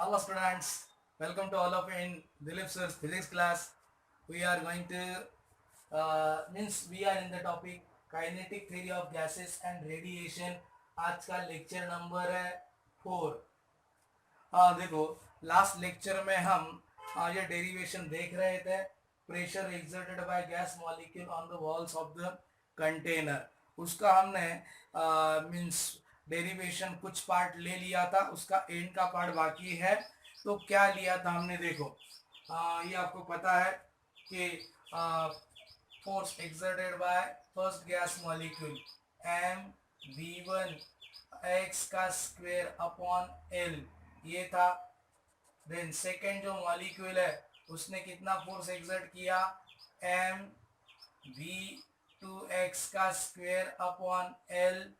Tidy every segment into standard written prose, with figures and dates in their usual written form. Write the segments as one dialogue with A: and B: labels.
A: Hello students, welcome to all of you in Dilip sir's physics class. We are going to we are in the topic kinetic theory of gases and radiation. आज का lecture number है 4। देखो last lecture में हम ये derivation देख रहे थे। Pressure exerted by gas molecule on the walls of the container, उसका हमने मींस डेरिवेशन कुछ पार्ट ले लिया था, उसका एंड का पार्ट बाकी है। तो क्या लिया था हमने, देखो ये आपको पता है कि force exerted by first gas molecule M V one X का स्क्वेयर अपॉन एल, ये था। देन सेकेंड जो मॉलिक्यूल है उसने कितना फोर्स एक्सर्ट किया, एम वी टू एक्स का स्क्वेयर अपॉन एल।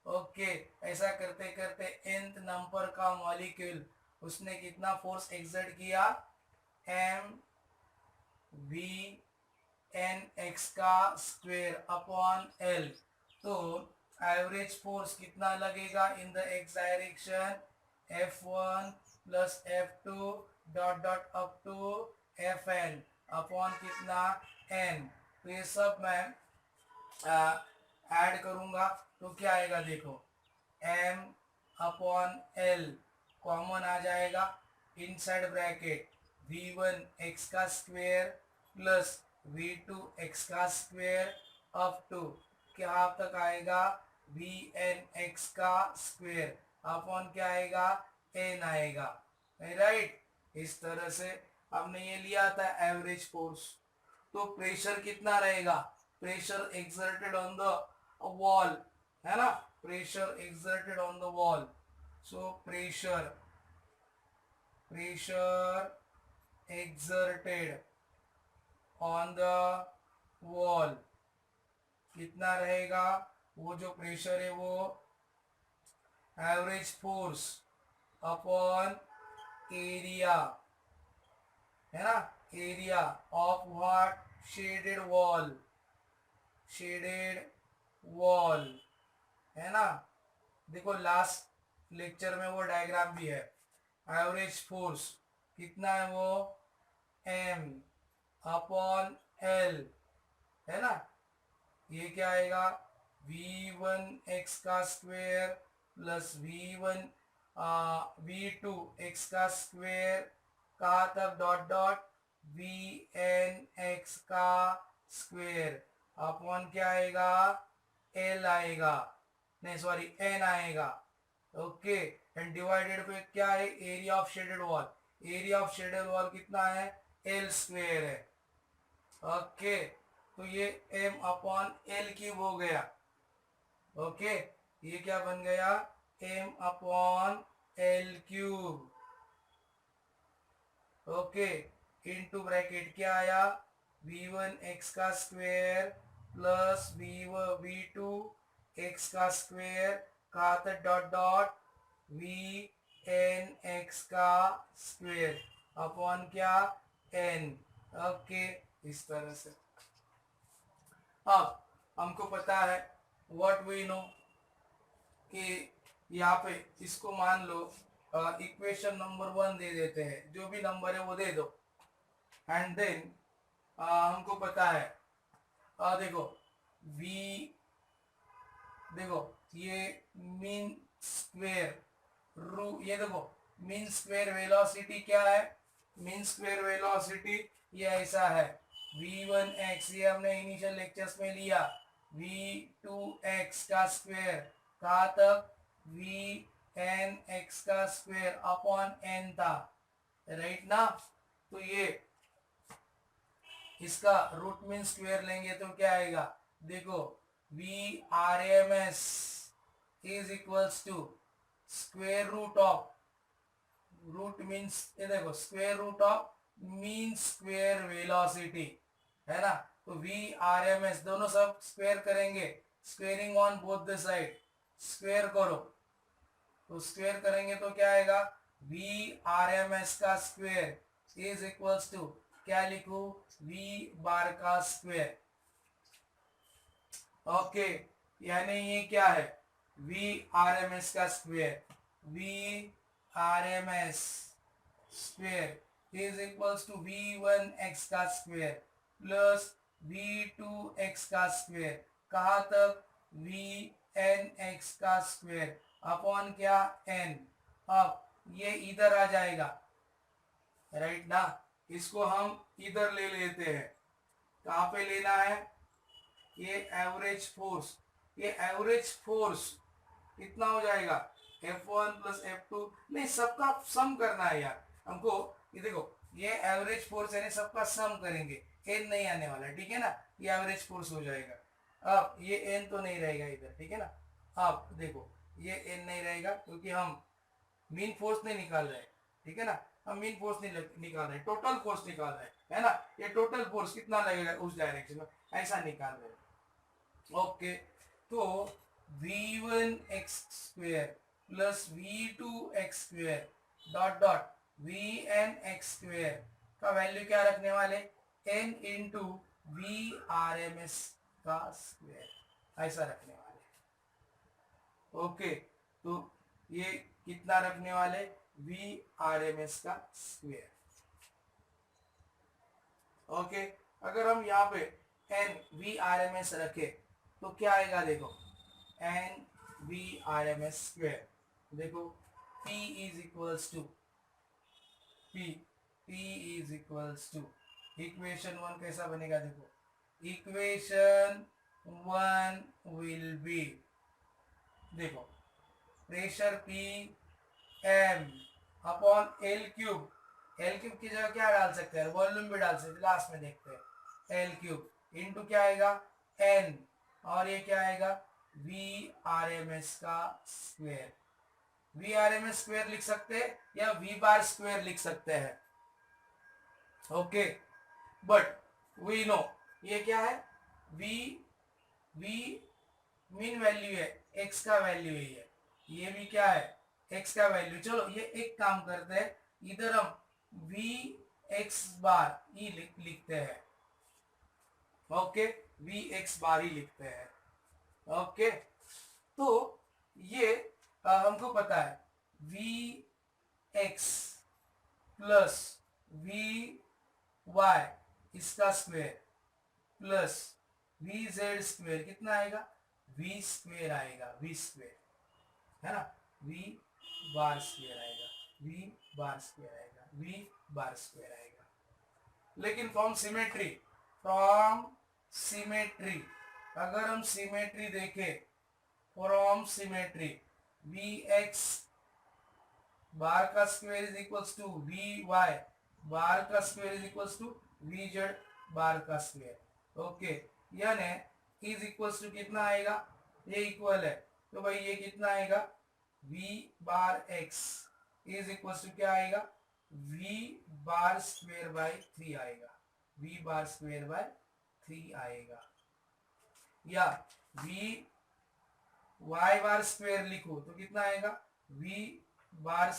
A: ओके, ऐसा करते करते nth नंबर का मॉलिक्यूल उसने कितना फोर्स एक्सर्ट किया, एम वी एन एक्स का स्क्वेयर अपॉन एल। तो एवरेज फोर्स कितना लगेगा in the X direction, F1 plus F2 dot dot up to Fn upon कितना n। तो ये सब मैं ऐड करूंगा तो क्या आएगा, देखो m अपॉन एल कॉमन आ जाएगा, इनसाइड ब्रैकेट v1 x का स्क्वेयर प्लस v2 x का स्क्वेयर अप टू क्या तक आएगा, vn x का स्क्वेयर अपॉन क्या आएगा, n आएगा। राइट, इस तरह से हमने ये लिया था एवरेज फोर्स। तो प्रेशर कितना रहेगा, pressure exerted on the wall है ना, pressure exerted on the wall. So pressure exerted on the wall कितना रहेगा, वो जो प्रेशर है वो एवरेज फोर्स अपॉन एरिया है ना, area of what, shaded wall है ना। देखो लास्ट लेक्चर में वो डायग्राम भी है। एवरेज फोर्स कितना है, वो m अपॉन l है ना। ये क्या आएगा, v1 x का स्क्वेयर प्लस v2 x का स्क्वेयर कहाँ तक डॉट डॉट vn x का स्क्वेयर अपॉन क्या आएगा, l आएगा, नहीं सॉरी n आएगा। ओके, एंड डिवाइडेड पे क्या है, area of shaded wall. Area of shaded wall कितना है, l स्क्वेयर है। ओके, तो ये m अपॉन l क्यूब हो गया। ओके, ये क्या बन गया, m upon l cube. Okay, into bracket क्या आया, v1 x का स्क्वेयर प्लस v2 x का स्क्वेयर कहाँ तक डॉट डॉट vn x का स्क्वेयर अपॉन क्या, n। ओके, इस तरह से। अब हमको पता है व्हाट वी नो कि यहाँ पे इसको मान लो इक्वेशन नंबर 1 दे देते हैं, जो भी नंबर है वो दे दो। एंड देन हमको पता है देखो देखो ये मीन स्क्वेयर ये देखो मीन स्क्वेयर वेलोसिटी क्या है, मीन स्क्वेयर वेलोसिटी ये ऐसा है, v1x ये हमने इनिशियल लेक्चर्स में लिया, v2x का स्क्वेयर कहाँ तक, vn x का स्क्वेयर अपॉन n था, राइट ना। तो ये इसका रूट मीन स्क्वेयर लेंगे तो क्या आएगा, देखो Vrms is equals to square root of, root means ये देखो square root of mean square velocity है ना। तो Vrms दोनों सब स्क्वेयर करेंगे, squaring on both the side, square करो तो स्क्वेयर करेंगे तो क्या आएगा, Vrms का स्क्वेयर इज इक्वल्स टू क्या लिखू, v बार का स्क्वेयर। ओके, यानी ये क्या है, Vrms का square, Vrms square is equals to v1x का स्क्वेयर प्लस v2x का स्क्वेयर, कहाँ तक, vnx का स्क्वेयर अपॉन क्या, n। अब ये इधर आ जाएगा, राइट ना, इसको हम इधर ले लेते हैं, कहाँ पे लेना है, ये एवरेज फोर्स, ये एवरेज फोर्स कितना हो जाएगा, F1 प्लस F2, नहीं सबका सम करना है यार हमको, ये देखो ये एवरेज फोर्स है, सबका सम करेंगे, n नहीं आने वाला, ठीक है ना, ये एवरेज फोर्स हो जाएगा। अब ये n तो नहीं रहेगा इधर, ठीक है ना, अब देखो ये n नहीं रहेगा क्योंकि हम मीन फोर्स नहीं निकाल रहे, ठीक है ना, हम मीन फोर्स नहीं निकाल रहे, टोटल फोर्स निकाल रहे है ना, ये टोटल फोर्स कितना लगेगा उस डायरेक्शन में, ऐसा निकाल रहे। ओके, तो v1x square plus v2x square dot dot vnx square का वैल्यू क्या रखने वाले, n into V R M S का स्क्वेयर, ऐसा रखने वाले। ओके, तो ये कितना रखने वाले, वी आर एम एस का स्क्वेयर। ओके, अगर हम यहाँ पे N V R M S रखे तो क्या आएगा, देखो N V R M S square, देखो P is equals to P is equals to, equation 1 कैसा बनेगा, देखो इक्वेशन 1 विल बी, देखो pressure P m upon L cube, L cube की जगह क्या डाल सकते हैं, वॉल्यूम भी डाल सकते हैं, लास्ट में देखते हैं, एल क्यूब इंटू क्या आएगा n, और ये क्या आएगा वी आर एम एस का square, V R M S square लिख सकते हैं या वी बार स्क्वेयर लिख सकते हैं। ओके, बट वी नो ये क्या है, वी वी मीन वैल्यू है, x का वैल्यू है, ये भी क्या है x का वैल्यू। चलो ये एक काम करते हैं, इधर हम v x बार ही लिखते हैं, ओके v x बार ही लिखते हैं। ओके, तो ये हमको पता है v x plus v y इसका square plus v z square कितना आएगा, v स्क्वेयर आएगा, v स्क्वेयर है ना, v बार स्क्वेयर आएगा, v बार स्क्वेयर आएगा, v बार स्क्वेयर आएगा। लेकिन फ्रॉम सिमेट्री अगर हम सिमेट्री देखें, फ्रॉम सिमेट्री vx बार का square is equals to vy bar का square is equals to vz bar का स्क्वेयर। ओके, यानी इज इक्वल्स टू कितना आएगा, ये इक्वल है तो भाई ये कितना आएगा, v bar x is equals to क्या आएगा, v बार स्क्वेयर बाय 3 आएगा, v बार स्क्वेयर बाय 3 आएगा, या v y बार स्क्वेयर लिखो तो कितना आएगा, v बार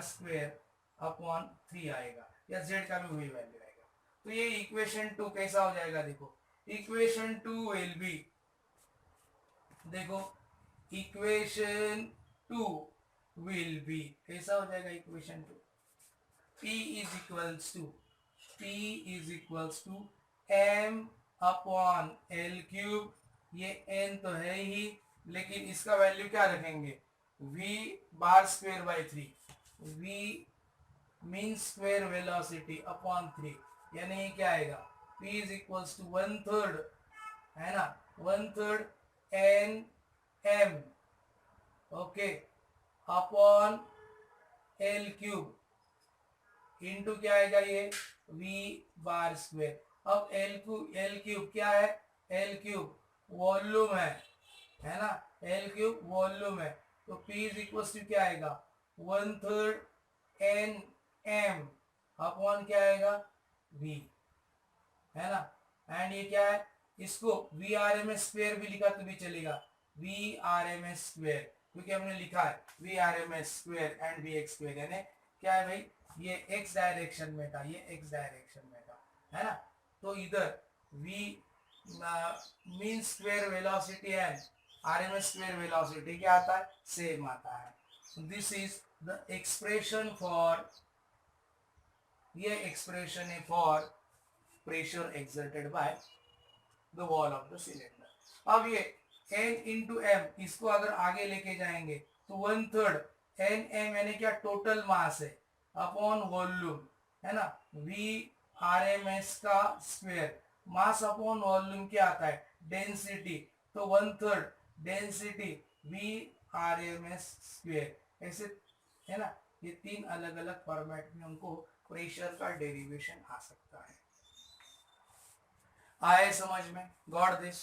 A: स्क्वेयर अपॉन 3 आएगा, या z का भी वही वैल्यू आएगा। तो ये इक्वेशन 2 कैसा हो जाएगा, देखो इक्वेशन 2 विल बी, देखो इक्वेशन 2 विल बी कैसा हो जाएगा, equation 2 P is equals to m upon L cube, ये n तो है ही लेकिन इसका वैल्यू क्या रखेंगे, v bar square by 3, v mean square velocity upon 3, यानी क्या आएगा, p इज इक्वल्स टू 1/3 है ना, 1/3 n m, okay upon L cube into क्या आएगा, ये v बार स्क्वेयर। अब एल क्यूब क्या है, एल क्यूब वॉल्यूम है ना, एल क्यूब वॉल्यूम है, तो p इज इक्वल टू क्या आएगा, 1/3 n m अपॉन क्या आएगा v, है ना, एंड ये क्या है, इसको V R M S square भी लिखा तो भी चलेगा, V R M S square, क्योंकि हमने लिखा है V R M S square and V X square, यानी क्या है भाई, ये x डायरेक्शन में था, ये x डायरेक्शन में था, है ना, तो इधर v mean square velocity and RMS square velocity क्या आता है, सेम आता है। This is the expression for, ये एक्सप्रेशन है for pressure exerted by the wall of the cylinder. अब ये n इंटू एम, इसको अगर आगे लेके जाएंगे तो 1/3 एन एम यानी क्या, टोटल मास है, अपॉन वॉल्यूम, है ना, वी आर एम एस का स्क्वायर, मास अपॉन वॉल्यूम क्या आता है, डेंसिटी, तो 1/3 density V R M S square, ऐसे, है ना। ये तीन अलग अलग फॉर्मेट में हमको प्रेशर का डेरिवेशन आ सकता है। आए समझ में, गॉट दिस।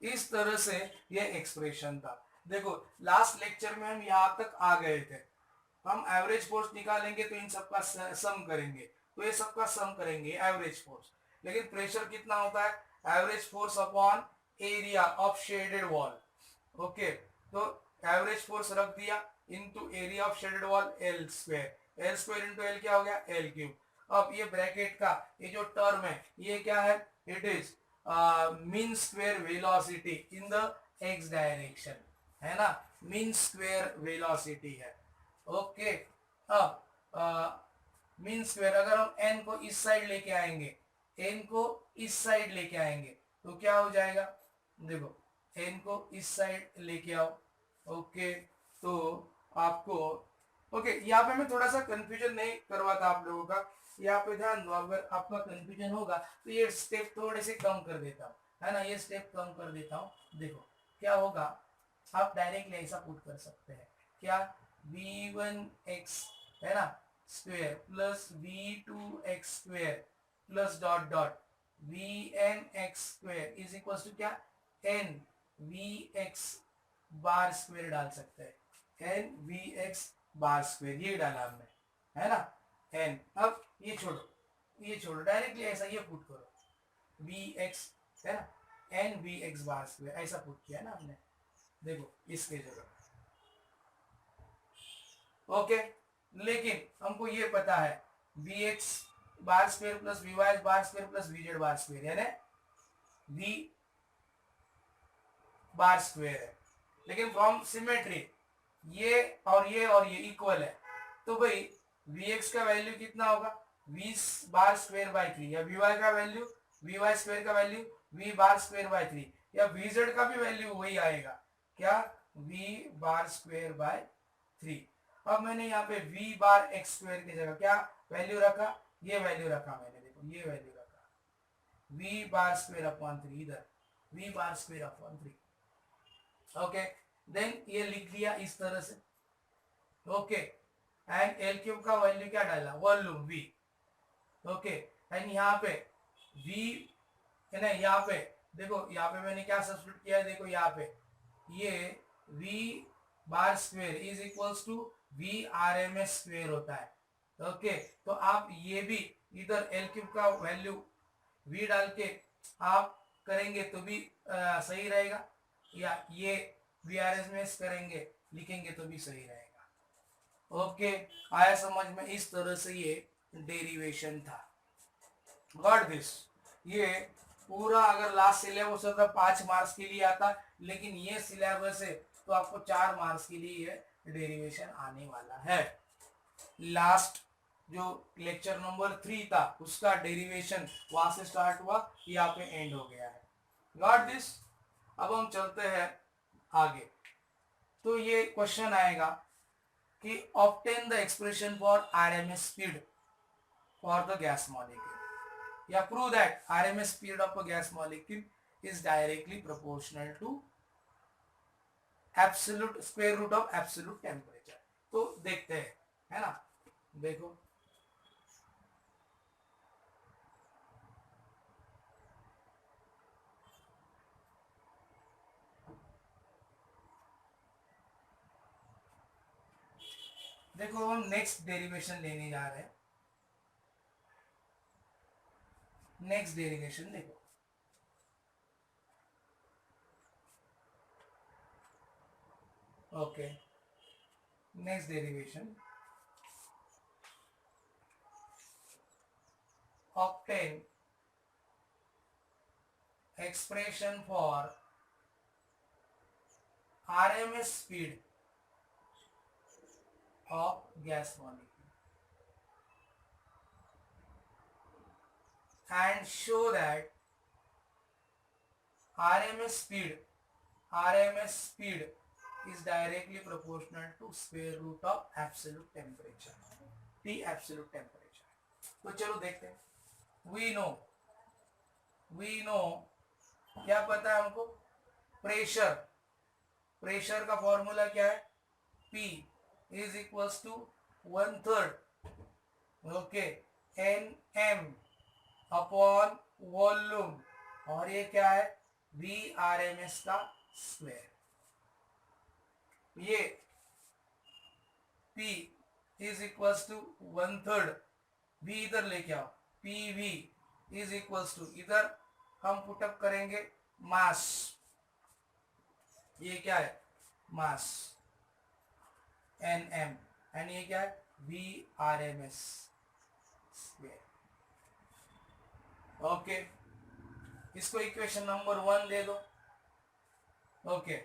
A: इस तरह से ये एक्सप्रेशन था। देखो लास्ट लेक्चर में हम यहाँ तक आ गए थे, हम एवरेज फोर्स निकालेंगे तो इन सबका सम करेंगे, तो ये सबका सम करेंगे एवरेज फोर्स। लेकिन प्रेशर कितना होता है, average force upon area of shaded wall. Okay, तो एवरेज फोर्स रख दिया into area of shaded wall, L square, L square into L क्या हो गया, एल क्यूब। अब ये ब्रैकेट का ये जो टर्म है ये क्या है, it is mean square velocity in the X direction, है ना, मीन स्क्वायर वेलोसिटी है। ओके, अब मीन स्क्वायर, अगर हम एन को इस साइड लेके आएंगे, एन को इस साइड लेके आएंगे तो क्या हो जाएगा, देखो एन को इस साइड लेके आओ। ओके, तो आपको, ओके, यहाँ पे मैं थोड़ा सा कंफ्यूजन नहीं करवाता आप लोगों का, यहाँ पे ध्यान दो, अगर आपका कंफ्यूजन होगा तो ये स्टेप थोड़े से कम कर देता हूँ, है ना, ये स्टेप कम कर देता हूँ। देखो क्या होगा, आप डायरेक्टली ऐसा पुट कर सकते हैं, क्या, v1x, है ना, square plus v2x square plus dot dot vnx square is equal to क्या, n vx बार स्क्वायर डाल सकते हैं, n vx बार स्क्वायर, ये डाला हमने, है ना, n। अब ये छोड़ो डायरेक्टली ऐसा ये पुट करो, vx, है ना, n vx बार स्क्वायर ऐसा पुट किया ना हमने, देखो इसके जगह। ओके, लेकिन हमको ये पता है vx bar square plus vy bar square plus vz bar square, यानी v बार स्क्वायर है, लेकिन फ्रॉम सिमेट्री ये और ये इक्वल है, तो भाई vx का वैल्यू कितना होगा, v बार स्क्वायर बाय 3, या vy का वैल्यू vy स्क्वायर का value v bar square by 3, या vz का भी वैल्यू वही आएगा, क्या, v बार स्क्वायर बाय 3। अब मैंने यहाँ पे v बार x स्क्वायर की जगह क्या वैल्यू रखा, ये वैल्यू रखा मैंने, देखो ये वैल्यू रखा, v बार स्क्वायर अपॉन 3, इधर v bar square upon 3। Okay, then ये लिख दिया इस तरह से। ओके, एंड एल क्यूब का वैल्यू क्या डाला, वॉल्यूम v। ओके, एंड यहाँ पे v, है ना, यहाँ पे देखो, यहाँ पे मैंने क्या सब्स्टिट्यूट किया है, देखो यहाँ पे ये v bar square is equals to v R M S square होता है। ओके, तो आप ये भी इधर एल क्यूब का वैल्यू v डाल के आप करेंगे तो भी सही रहेगा, या ये वी आर एस में करेंगे लिखेंगे तो भी सही रहेगा। ओके, आया समझ में, इस तरह से ये डेरिवेशन था। Got this. ये पूरा अगर लास्ट सिलेबस होता 5 मार्क्स के लिए आता, लेकिन ये सिलेबस है तो आपको 4 मार्क्स के लिए ये डेरिवेशन आने वाला है। लास्ट जो लेक्चर नंबर 3 था उसका डेरिवेशन वहां से स्टार्ट हुआ, यहाँ पे एंड हो गया है। Got this. अब हम चलते हैं आगे, तो ये क्वेश्चन आएगा कि obtain the expression for RMS speed for the gas molecule, या prove that RMS speed of a gas molecule is directly proportional to absolute square root of absolute temperature. तो देखते हैं, है ना, देखो देखो हम नेक्स्ट डेरिवेशन लेने जा रहे हैं। नेक्स्ट डेरिवेशन देखो, okay, next derivation, obtain expression for RMS speed of gas molecule and show that RMS speed is directly proportional to square root of absolute temperature, T absolute temperature. तो चलो देखते हैं. We know क्या पता है हमको? Pressure का formula क्या है? P is equals to 1/3 okay NM upon volume, और ये क्या है? VRMS का स्क्वायर. ये P is equals to 1/3, V इधर लेके आओ, PV is equals to, इधर हम पुटअप करेंगे मास, ये क्या है? मास NM, एंड ये क्या है? VRMS square. ओके, इसको इक्वेशन नंबर 1 दे दो. Okay,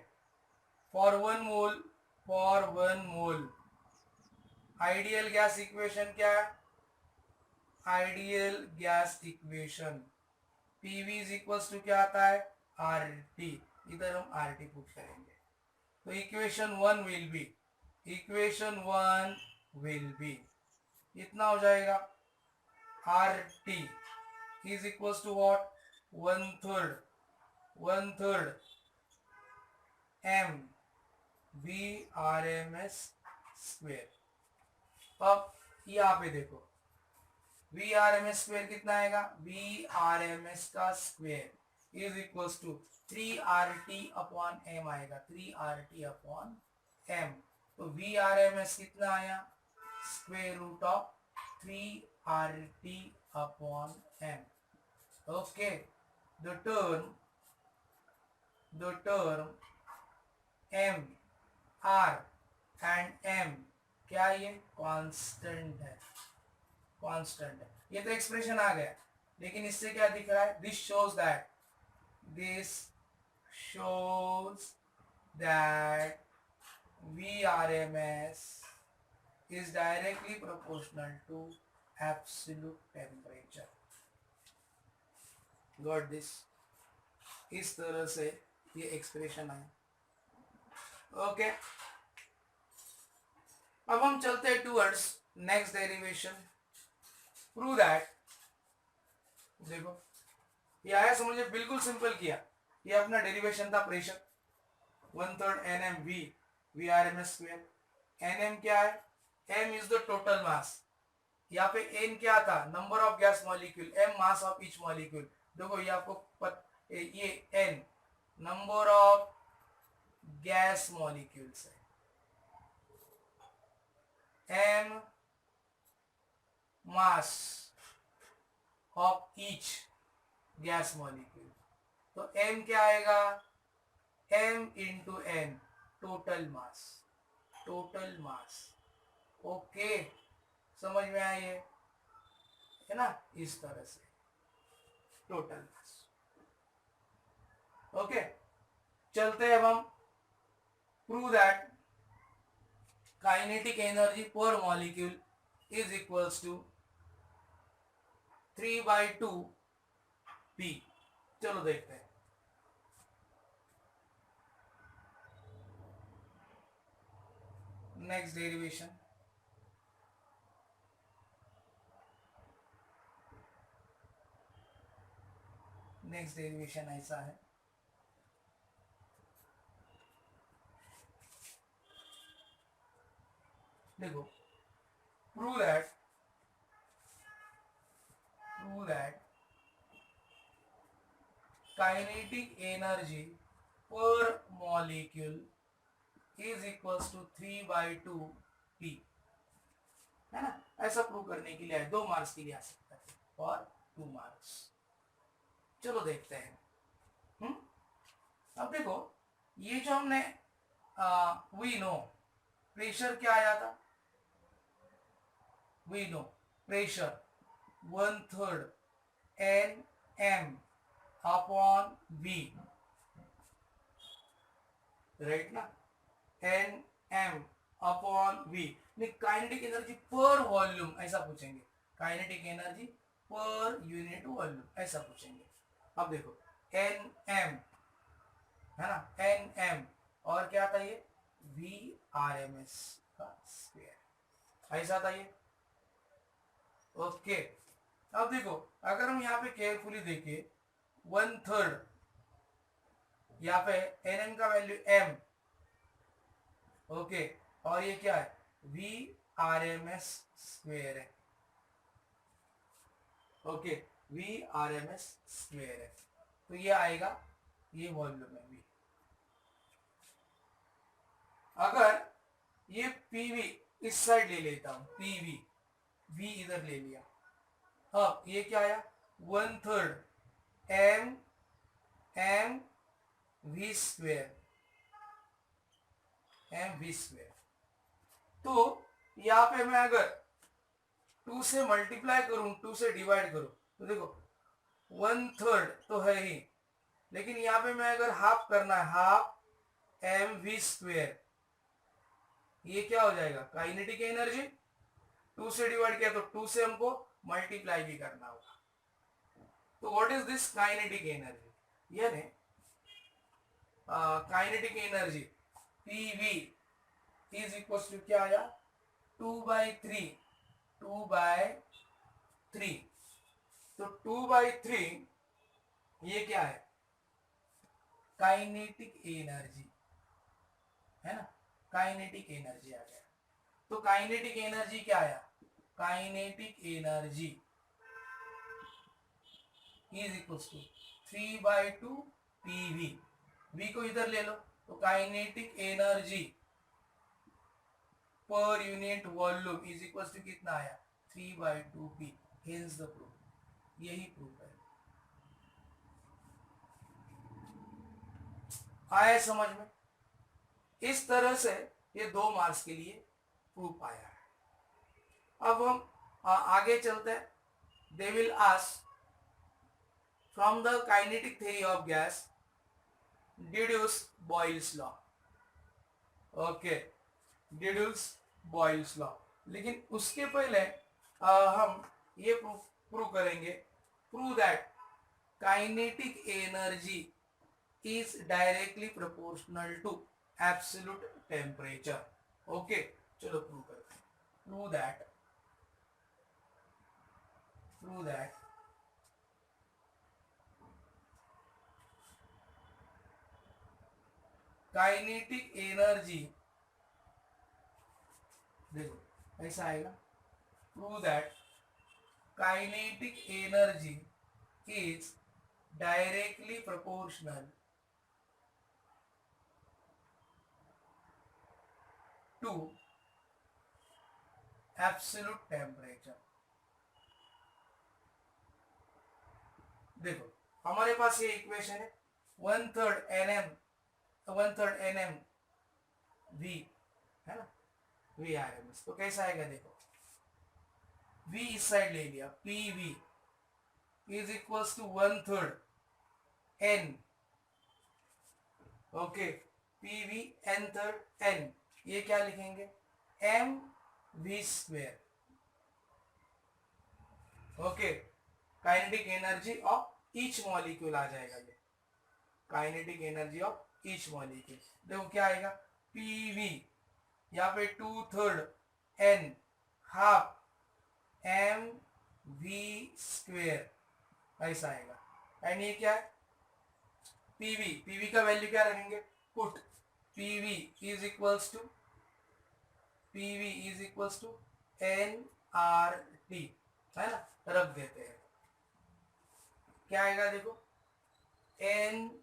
A: for one mole ideal gas equation क्या है? Ideal gas equation PV is equals to क्या आता है? RT. इधर हम RT पुट करेंगे. तो इक्वेशन 1 विल बी इतना हो जाएगा. RT is equals to what? 1/3 M VRMS square. अब यहाँ पे देखो VRMS स्क्वायर कितना आएगा? VRMS का square is equals to 3RT upon M आएगा, 3RT अपॉन M. तो VRMS कितना आया? Square root of 3RT upon M. Okay, the term M, R and M क्या ये? कांस्टेंट है. ये तो एक्सप्रेशन आ गया, लेकिन इससे क्या दिख रहा है? This shows that VRMS is directly proportional to absolute temperature. Got this? इस तरह से ये एक्सप्रेशन आया. ओके, अब हम चलते हैं towards next derivation. Prove that. देखो ये आया समझे, बिल्कुल सिंपल किया. ये अपना डेरिवेशन था pressure 1/3 NM VRMS square. NM क्या है? M is the total mass. यहाँ पे N क्या था? Number of gas molecule. M mass of each molecule. देखो ये आपको ये N number of gas molecules है. M mass of each gas molecule. तो M क्या आएगा? M into N total mass. Okay, समझ में आया ये है ना? इस तरह से टोटल मास. ओके, चलते हैं अब हम. Prove that kinetic energy per molecule is equals to 3/2 P. चलो देखते हैं. Next derivation. ऐसा है. देखो, prove that kinetic energy per molecule is equals to 3/2 P, है ना? ऐसा प्रूव करने के लिए 2 मार्क्स के लिए आ सकता है और 2 मार्क्स. चलो देखते हैं. अब देखो ये जो हमने वी नो प्रेशर क्या आया था? We know pressure 1/3 NM upon V, right ना? NM upon V. नहीं, काइनेटिक एनर्जी पर वॉल्यूम ऐसा पूछेंगे, kinetic energy per unit volume ऐसा पूछेंगे। अब देखो एन एम है ना, एन एम और क्या था ये वी आर एम एस का स्क्वायर ऐसा था ये। ओके, अब देखो अगर हम यहाँ पे केयरफुली देखें 1/3 यहाँ पे एन एम का वैल्यू एम, ओके, और ये क्या है V R M S square है। Okay, V R M S square है, तो ये आएगा, ये वॉल्यूम है वी। अगर ये पीवी इस साइड ले लेता हूं, पीवी वी इधर ले लिया, अब ये क्या आया 1/3 M M V square, M V square. तो यहाँ पे मैं अगर 2 से मल्टीप्लाई करूं, 2 से डिवाइड करूं, तो देखो 1/3 तो है ही, लेकिन यहाँ पे मैं अगर हाफ करना है, हाफ एम वी स्क्वेयर, ये क्या हो जाएगा काइनेटिक एनर्जी। 2 से डिवाइड किया तो 2 से हमको मल्टीप्लाई भी करना होगा। तो what is this kinetic energy, यानी kinetic energy PV is equal to क्या आया 2/3, 2/3। तो 2/3 ये क्या है काइनेटिक एनर्जी है ना, काइनेटिक एनर्जी आ गया। तो काइनेटिक एनर्जी क्या आया, kinetic energy is equal to 3/2 PV, V को इधर ले लो, तो kinetic energy per unit volume is equal to कितना आया 3/2 पी। हेंस द प्रूफ, यही प्रूफ है। आया समझ में? इस तरह से ये 2 मार्क्स के लिए प्रूफ आया है। अब हम आगे चलते हैं। They will ask from the kinetic theory of gas deduce Boyle's law. Okay, deduce Boyle's law, लेकिन उसके पहले हम ये प्रूव करेंगे, prove that kinetic energy is directly proportional to absolute temperature. Okay, चलो प्रूव करते हैं। prove that काइनेटिक एनर्जी, देखो ऐसा आएगा, prove that kinetic energy is directly proportional to absolute temperature। देखो हमारे पास ये इक्वेशन है 1/3 nm, 1/3 nm v है ना, वी आर एम एस। तो कैसा आएगा देखो, v इस साइड ले लिया, P V is equals to 1/3 n, okay, P V n/3 n, ये क्या लिखेंगे M V square. Okay, kinetic energy of each molecule आ जाएगा ये, kinetic energy of each molecule. देखो क्या आएगा पी वी, यहाँ पे 2/3 n, half M V square ऐसा आएगा। एंड ये क्या है पीवी, पीवी का वैल्यू क्या रखेंगे, put PV is equals to N R T, है ना, रख देते हैं। क्या आएगा देखो N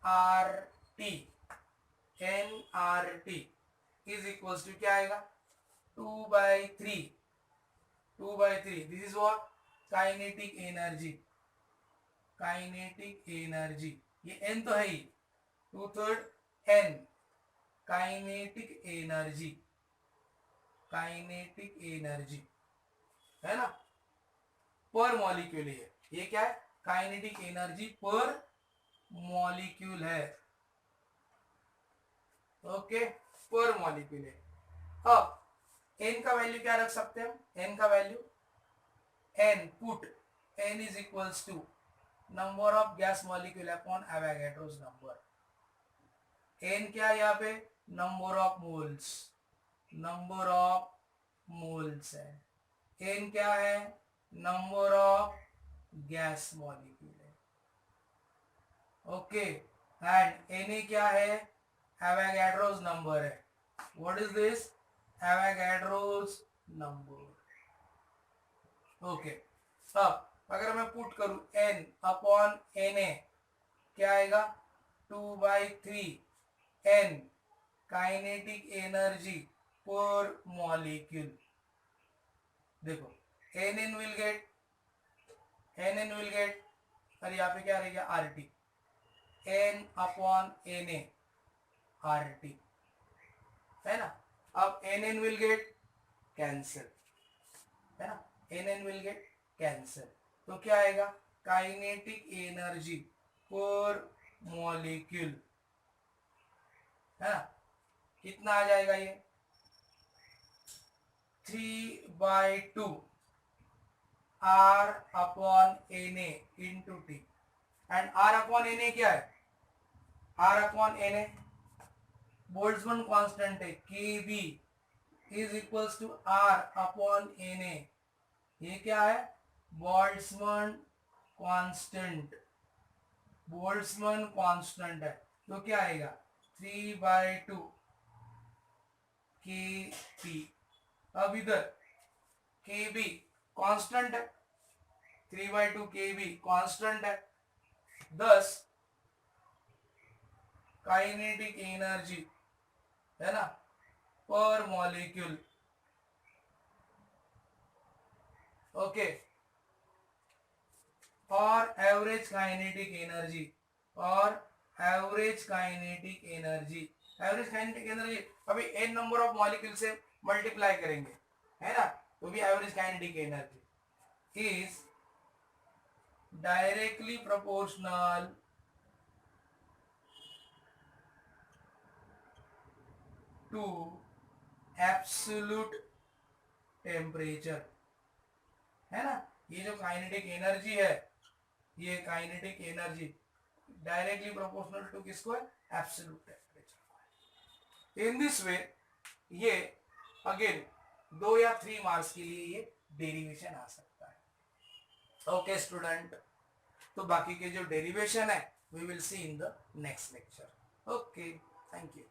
A: R T, N R T is equals to क्या आएगा 2/3, this is what kinetic energy, kinetic energy, ये n तो है ही, 2/3 n, kinetic energy, kinetic energy है ना, पर मॉलिक्यूल है ये क्या है काइनेटिक एनर्जी पर मॉलिक्यूल है। ओके, पर मॉलिक्यूल है। अब एन का वैल्यू क्या रख सकते हैं हम? एन का value N put N is equals to number of gas molecule upon Avogadro's number. N क्या है यहाँ पे? Number of moles, number of moles है। एन क्या है? नंबर ऑफ गैस मॉलिक्यूल है। ओके, एंड एन क्या है? एवोगैड्रोस नंबर है। What is this? Avogadro's number. Okay, अब अगर मैं पुट करूं एन अपॉन एन ए, क्या आएगा? 2/3 N kinetic energy per molecule. देखो N N will get, N N will get, और यहाँ पे क्या रहेगा? R T, N upon N A R T, है ना। अब N N will get cancel, है ना, N N will get cancel. तो क्या आएगा? काइनेटिक एनर्जी पर मॉलिक्यूल, है ना, कितना आ जाएगा ये? 3/2 R upon N A into T. And R upon N A क्या है? R upon N A Boltzmann constant है, K B is equals to R upon N A. ये क्या है? बोल्ट्जमैन कांस्टेंट, बोल्ट्जमैन कांस्टेंट है। तो क्या आएगा? 3/2 के पी। अब इधर के बी कांस्टेंट है, 3/2 के बी कांस्टेंट है, thus काइनेटिक एनर्जी, है ना, पर मॉलिक्यूल। ओके, और एवरेज काइनेटिक एनर्जी, और average kinetic energy, average kinetic energy अभी एन नंबर ऑफ मॉलिक्यूल से मल्टीप्लाई करेंगे, है ना, तो भी average kinetic energy is directly proportional to absolute temperature, है ना। ये जो काइनेटिक एनर्जी है, ये kinetic energy directly proportional to किसको है? Absolute temperature. In this way ये अगेन 2 या 3 मार्क्स के लिए ये डेरिवेशन आ सकता है। ओके स्टूडेंट, तो बाकी के जो डेरिवेशन है we will see in the next lecture. Okay, thank you.